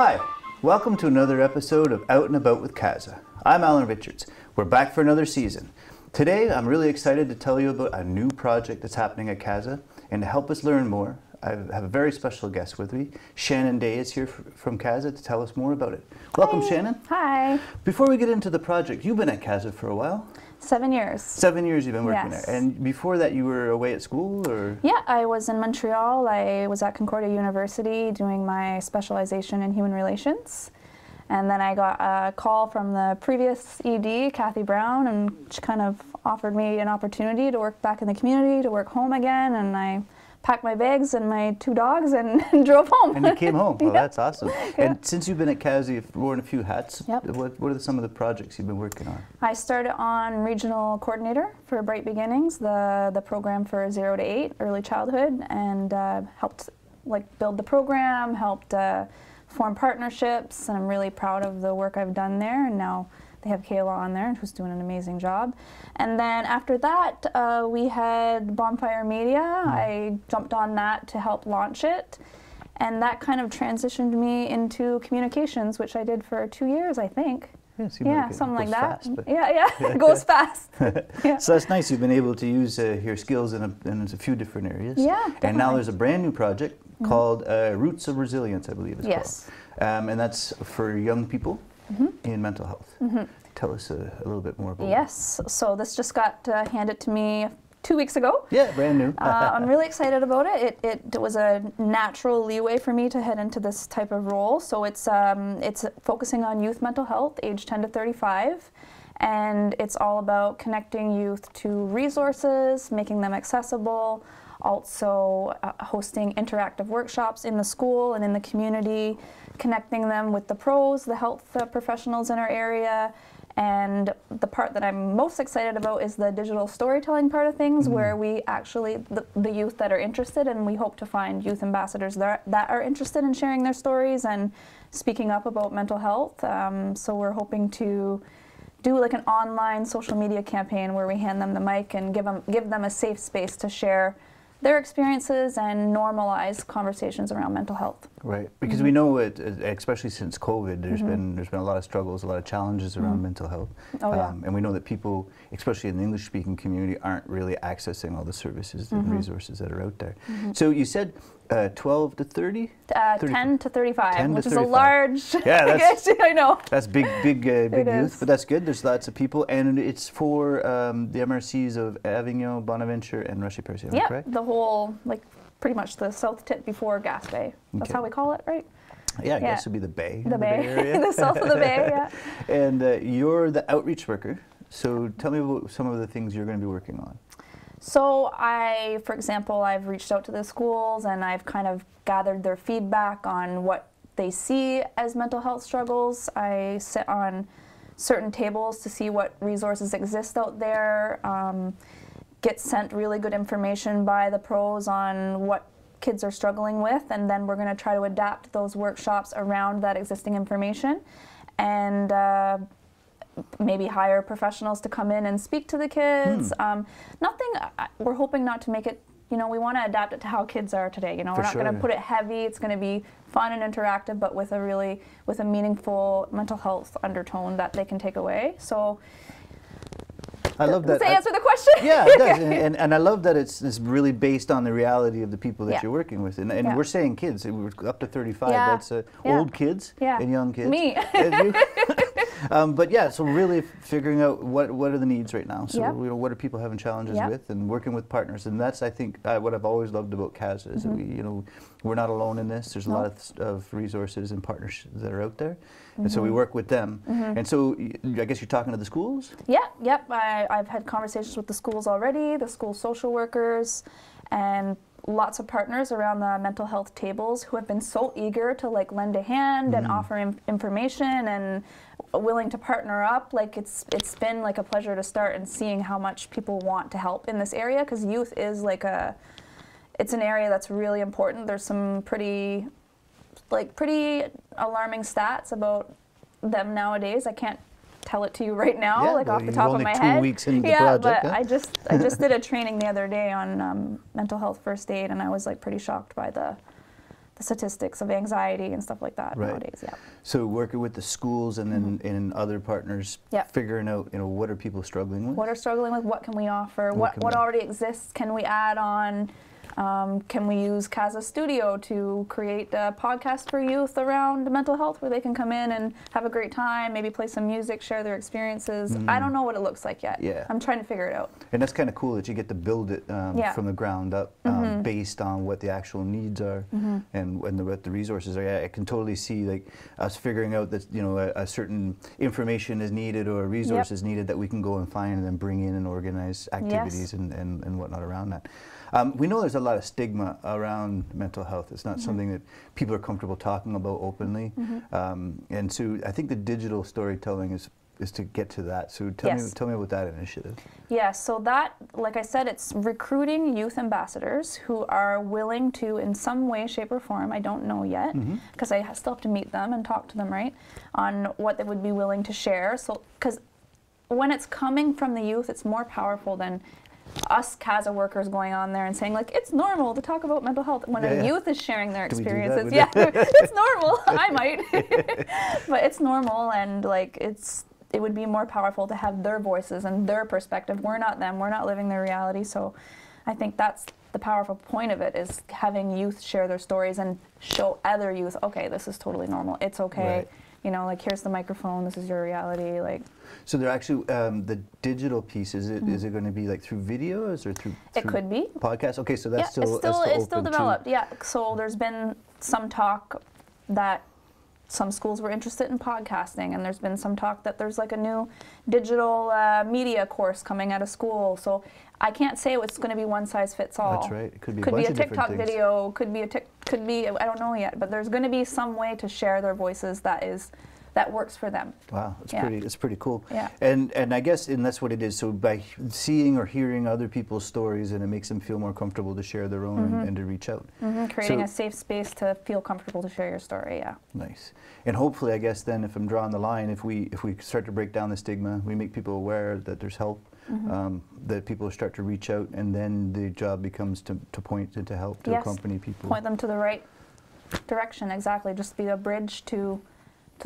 Hi, welcome to another episode of Out and About with Kaza. I'm Alan Richards. We're back for another season. Today, I'm really excited to tell you about a new project that's happening at Kaza, and to help us learn more, I have a very special guest with me. Shanon Day is here from Kaza to tell us more about it. Welcome, Hi. Shanon. Hi. Before we get into the project, you've been at Kaza for a while. 7 years. 7 years you've been working Yes. there. And before that, you were away at school, or? Yeah, I was in Montreal. I was at Concordia University doing my specialization in human relations. And then I got a call from the previous ED, Kathy Brown, and she kind of offered me an opportunity to work back in the community, to work home again, and I packed my bags and my 2 dogs and drove home. And you came home. Well, Yeah. that's awesome. Yeah. And since you've been at Kaza, you've worn a few hats. Yep. What are some of the projects you've been working on? I started on regional coordinator for Bright Beginnings, the program for 0 to 8 early childhood, and helped build the program, helped form partnerships, and I'm really proud of the work I've done there. And now they have Kayla on there, who's doing an amazing job. And then after that, we had Bonfire Media. I jumped on that to help launch it. And that kind of transitioned me into communications, which I did for 2 years, I think. Yeah, Something like that. Fast, Yeah, it goes fast. Yeah. So that's nice. You've been able to use your skills in a few different areas. Yeah, And now definitely. there's a brand new project called Roots of Resilience, I believe it's Yes. called. And that's for young people in mental health. Tell us a little bit more about it. Yes, so this just got handed to me 2 weeks ago. Yeah, brand new. I'm really excited about it. It was a natural leeway for me to head into this type of role. So it's focusing on youth mental health, age 10 to 35. And it's all about connecting youth to resources, making them accessible, also hosting interactive workshops in the school and in the community, connecting them with the pros, the health professionals in our area. And the part that I'm most excited about is the digital storytelling part of things, where we actually, the youth that are interested, and we hope to find youth ambassadors that are interested in sharing their stories and speaking up about mental health. So we're hoping to do like an online social media campaign where we hand them the mic and give them a safe space to share their experiences and normalize conversations around mental health. Right, because we know it, especially since COVID, there's been a lot of struggles, a lot of challenges around mental health. Oh, yeah. And we know that people, especially in the English-speaking community, aren't really accessing all the services and resources that are out there. So you said 12 to 30? 10 to 35, 10 to which is 35. a large, Yeah, that's, I know. that's big youth, is. but that's good. There's lots of people, and it's for the MRCs of Avignon, Bonaventure, and Rushy-Percy, am I Yeah, correct? the whole, pretty much the south tip before Gaspé. That's Okay. how we call it, right? Yeah, I Yeah. guess it would be the Bay. The Bay, area. the south of the Bay, yeah. And you're the outreach worker, so tell me about some of the things you're going to be working on. So for example, I've reached out to the schools and I've kind of gathered their feedback on what they see as mental health struggles. I sit on certain tables to see what resources exist out there, get sent really good information by the pros on what kids are struggling with, and then we're going to try to adapt those workshops around that existing information, and maybe hire professionals to come in and speak to the kids. We're hoping not to make it, we want to adapt it to how kids are today. We're not going to put it heavy. It's going to be fun and interactive, but with a meaningful mental health undertone that they can take away. So I love that. does that answer the question? Yeah, it does. And I love that it's really based on the reality of the people that Yeah. you're working with. And Yeah. we're saying kids, we're up to 35. Yeah. That's Yeah. old kids Yeah. and young kids. Me. And you. But yeah, so really figuring out what are the needs right now. So Yep. what are people having challenges Yep. with, and working with partners. And that's, I think, what I've always loved about Kaza is that we're not alone in this. There's a lot of resources and partners that are out there. And so we work with them. And so I guess you're talking to the schools? Yep. I've had conversations with the schools already, the school social workers, and lots of partners around the mental health tables who have been so eager to lend a hand and offer information and willing to partner up. It's been a pleasure to start and seeing how much people want to help in this area, because youth is it's an area that's really important. There's some pretty alarming stats about them nowadays. I can't tell it to you right now, off the top of my head. Only 2 weeks into the project. But huh? I just did a training the other day on mental health first aid, and I was pretty shocked by the the statistics of anxiety and stuff like that nowadays. Yeah. So working with the schools and then and other partners, figuring out, you know, what are people struggling with? What are struggling with? What can we offer? What already exists? Can we add on? Can we use Casa Studio to create a podcast for youth around mental health where they can come in and have a great time, maybe play some music, share their experiences? I don't know what it looks like yet. Yeah. I'm trying to figure it out. And that's kind of cool that you get to build it from the ground up based on what the actual needs are and what the resources are. Yeah, I can totally see like us figuring out that, you know, a certain information is needed or a resource is needed that we can go and find and then bring in and organize activities and whatnot around that. We know there's a lot of stigma around mental health. It's not something that people are comfortable talking about openly. And so I think the digital storytelling is to get to that. So tell me about that initiative. Yeah, so that, like I said, it's recruiting youth ambassadors who are willing to, in some way, shape, or form, I don't know yet, because I still have to meet them and talk to them, right, on what they would be willing to share. So, because when it's coming from the youth, it's more powerful than us Casa workers going on there and saying like it's normal to talk about mental health when a youth is sharing their experiences. Yeah, it's normal. I might, but it's normal, and like it would be more powerful to have their voices and their perspective. We're not them. We're not living their reality. So, I think that's the powerful point of it, is having youth share their stories and show other youth, okay, this is totally normal. It's okay. Right. You know, like here's the microphone. This is your reality. Like. So they're actually the digital piece. Is it going to be like through videos or through? It could be podcasts. Okay, so that's still it's still developed. Yeah. So there's been some talk that some schools were interested in podcasting, and there's been some talk that there's like a new digital media course coming out of school. So I can't say it's going to be one size fits all. That's right. It could be a TikTok video. Could be I don't know yet, but there's going to be some way to share their voices that works for them. Wow, it's pretty cool. Yeah. And I guess that's what it is. So by seeing or hearing other people's stories, and it makes them feel more comfortable to share their own and to reach out. Creating a safe space to feel comfortable to share your story. Yeah. Nice. And hopefully, I guess then, if I'm drawing the line, if we start to break down the stigma, we make people aware that there's help, that people start to reach out, and then the job becomes to point and to help, to accompany people. Point them to the right direction. Exactly. Just be a bridge to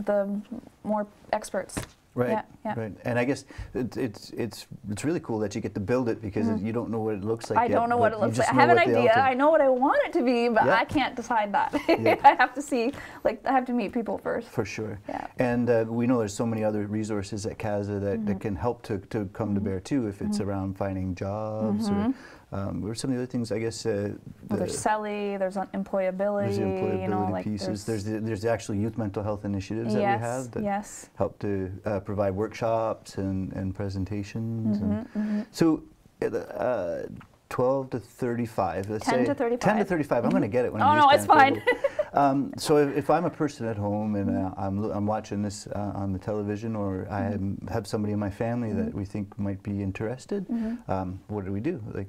the more experts. Right, right. And I guess it's really cool that you get to build it, because you don't know what it looks like I don't know what it looks like. I have an idea. I know what I want it to be, but I can't decide that. I have to see, like, I have to meet people first. For sure. Yeah. And we know there's so many other resources at Casa that can help to come to bear too, if it's around finding jobs or what are some of the other things, I guess? There's CELI, there's employability, there's the employability you know, like pieces. There's the actual youth mental health initiatives that we have that help to provide workshops and presentations. So 12 to 35, let's 10 say. to 35. 10 to 35, I'm going to get it when Oh, no, it's fine. So if I'm a person at home and I'm watching this on the television, or I have somebody in my family that we think might be interested, what do we do? Like,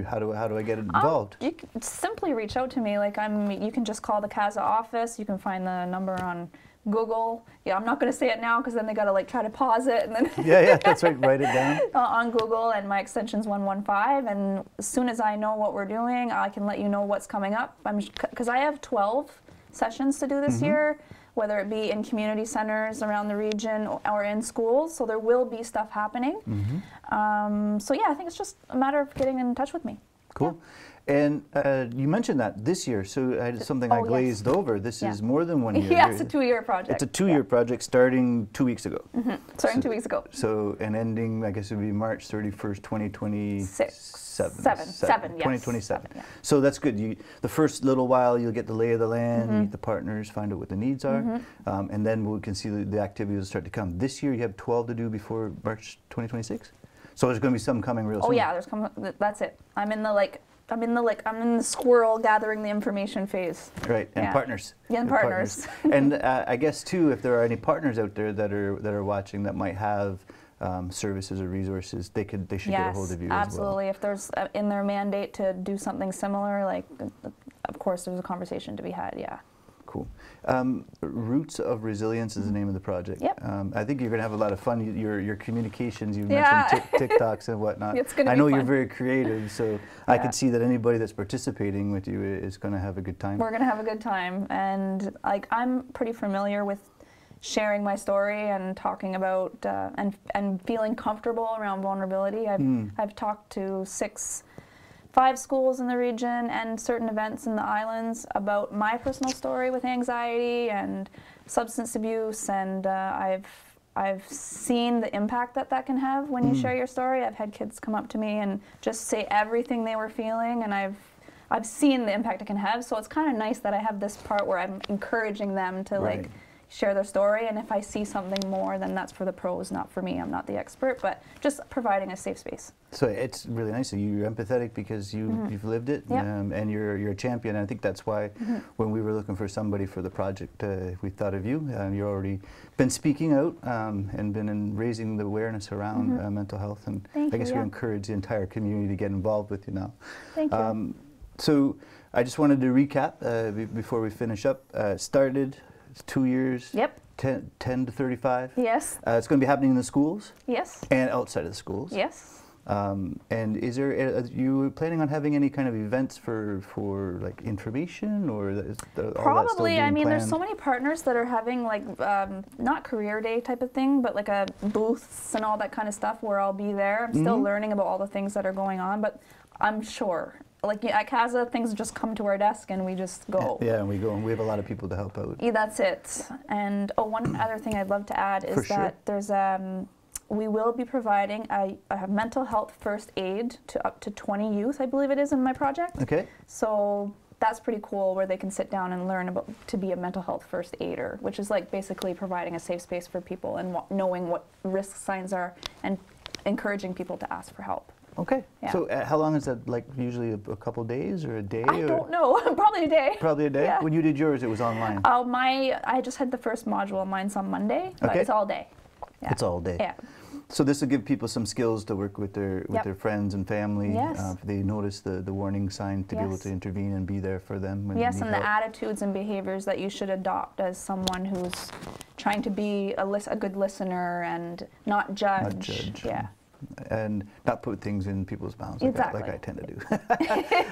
how do I get involved? You can simply reach out to me. Like you can just call the Casa office. You can find the number on Google. Yeah, I'm not going to say it now because then they got to like try to pause it and then. yeah, that's right. Write it down. On Google, and my extension's 115. And as soon as I know what we're doing, I can let you know what's coming up. Because I have 12 sessions to do this year, whether it be in community centers around the region or in schools. So there will be stuff happening. So yeah, I think it's just a matter of getting in touch with me. Cool. Yeah. And you mentioned that this year, so it's something I glazed over. This is more than 1 year. Yeah, it's a 2-year project. It's a 2-year project starting 2 weeks ago. Starting 2 weeks ago. So, and ending, I guess it would be March 31st, 2027. 2027. Yeah. So that's good. The first little while, you'll get the lay of the land, meet the partners, find out what the needs are, and then we can see the activities will start to come. This year, you have 12 to do before March 2026? So there's going to be some coming real soon? Oh yeah, that's it. I'm in the squirrel gathering the information phase. Right, and partners. Yeah, and partners. And I guess too, if there are any partners out there that are watching that might have services or resources, they should get a hold of you as well. Absolutely. If there's in their mandate to do something similar, like of course there's a conversation to be had. Yeah. cool. Roots of Resilience is the name of the project. Yep. I think you're going to have a lot of fun. Your communications, you Yeah. mentioned TikToks and whatnot. It's gonna I be know fun. you're very creative, so I could see that anybody that's participating with you is going to have a good time. We're gonna have a good time, and like I'm pretty familiar with sharing my story and talking about and feeling comfortable around vulnerability. I've talked to 5 schools in the region and certain events in the islands about my personal story with anxiety and substance abuse, and I've seen the impact that can have when you share your story. I've had kids come up to me and just say everything they were feeling, and I've seen the impact it can have. So it's kind of nice that I have this part where I'm encouraging them to like share their story, and if I see something more, then that's for the pros, not for me. I'm not the expert, but just providing a safe space. So it's really nice that you're empathetic because you've lived it, and you're a champion. And I think that's why when we were looking for somebody for the project, we thought of you. You've already been speaking out and been raising the awareness around mental health, and I guess we encourage the entire community to get involved with you now. Thank you. So I just wanted to recap before we finish up. Started 2 years. Yep. 10 to 35. Yes. It's going to be happening in the schools. Yes. And outside of the schools. Yes. And is there, are you planning on having any kind of events for like information, or probably? I mean, there's so many partners that are having like not career day type of thing, but like a booths and all that kind of stuff where I'll be there. I'm still learning about all the things that are going on, but I'm sure. Like at CASA, things just come to our desk and we just go. Yeah, and we go, and we have a lot of people to help out. Yeah, that's it. And one other thing I'd love to add is that there's we will be providing a mental health first aid to up to 20 youth, I believe it is, in my project. Okay. So that's pretty cool, where they can sit down and learn about to be a mental health first aider, which is like basically providing a safe space for people and knowing what risk signs are and encouraging people to ask for help. Okay. Yeah. So how long is that, like usually a couple days or a day? I don't know. Probably a day. Probably a day? Yeah. When you did yours, it was online? I just had the first module. Mine's on Monday, but it's all day. Yeah. It's all day. Yeah. So this will give people some skills to work with their friends and family. Yes. If they notice the warning sign, to be able to intervene and be there for them. When yes, they and need the help. attitudes and behaviors that you should adopt as someone who's trying to be a good listener and not judge. Not judge. Yeah. And not put things in people's mouths like I tend to do.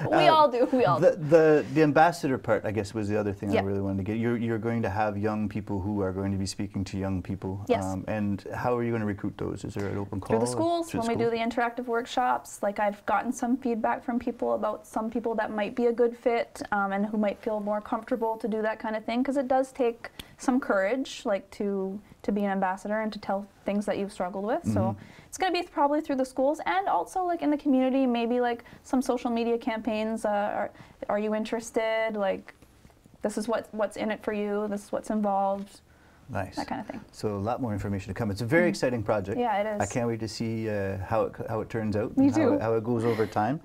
We all do. We all do. The ambassador part, I guess, was the other thing I Yep. really wanted to get. You're going to have young people who are going to be speaking to young people. Yes. And how are you going to recruit those? Is there an open call? Through the schools, when we do the interactive workshops. Like I've gotten some feedback from people about some people that might be a good fit and who might feel more comfortable to do that kind of thing, because it does take some courage, like to be an ambassador and to tell things that you've struggled with. So it's going to be probably through the schools, and also like in the community, maybe like some social media campaigns. Are you interested? Like, this is what's in it for you. This is what's involved. Nice. That kind of thing. So a lot more information to come. It's a very exciting project. Yeah, it is. I can't wait to see how it turns out. Me and too. How it goes over time.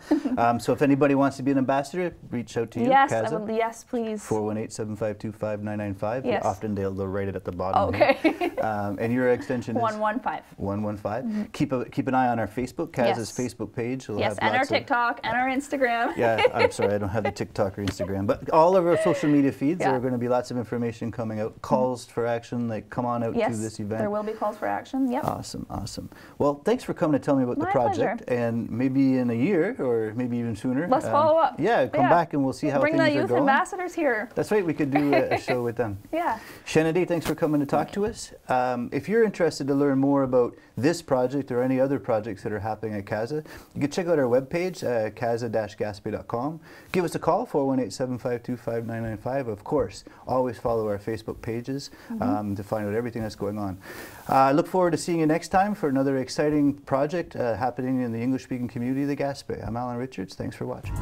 So if anybody wants to be an ambassador, reach out to you. Yes, CASA, yes, please. 418-752-5995. Yes. Often they'll write it at the bottom. Okay. And your extension is 115. 115. Keep an eye on our Facebook, CASA's Facebook page. We'll have and our lots of- TikTok and our Instagram. Yeah, I'm sorry, I don't have the TikTok or Instagram, but all of our social media feeds, Yeah. there are going to be lots of information coming out, calls for action, like come on out to this event. There will be calls for action. Yep. Awesome, awesome. Well, thanks for coming to tell me about the My project, pleasure. and maybe in a year or maybe even sooner. Let's follow up. Yeah, come back and we'll see how Bring things the are youth going. ambassadors here. That's right, we could do a show with them. Yeah. Shanon, thanks for coming to talk to us. If you're interested to learn more about this project or any other projects that are happening at CASA, you can check out our webpage, casa-gaspé.com. Give us a call, 418-752-5995. Of course, always follow our Facebook pages to find out everything that's going on. I look forward to seeing you next time for another exciting project happening in the English-speaking community of the Gaspé. I'm Alan Richards. Thanks for watching.